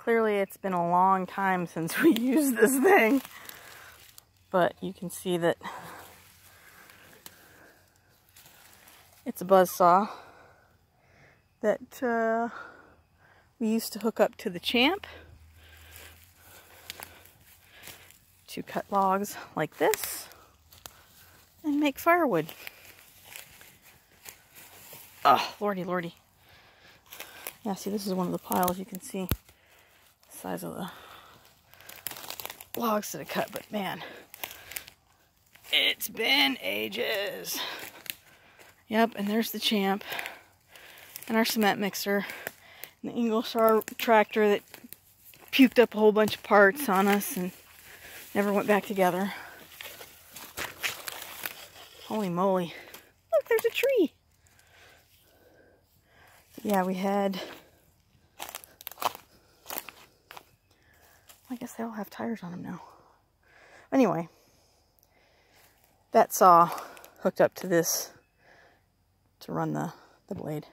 Clearly it's been a long time since we used this thing. But you can see that it's a buzzsaw that we used to hook up to the Champ to cut logs like this and make firewood. Oh, lordy, lordy. Yeah, see, this is one of the piles. You can see the size of the logs that I cut, but man, it's been ages. Yep, and there's the Champ and our cement mixer and the Ingersoll tractor that puked up a whole bunch of parts on us and never went back together. Holy moly. Look, there's a tree. Yeah, we had, I guess they all have tires on them now. Anyway, that saw hooked up to this to run the blade.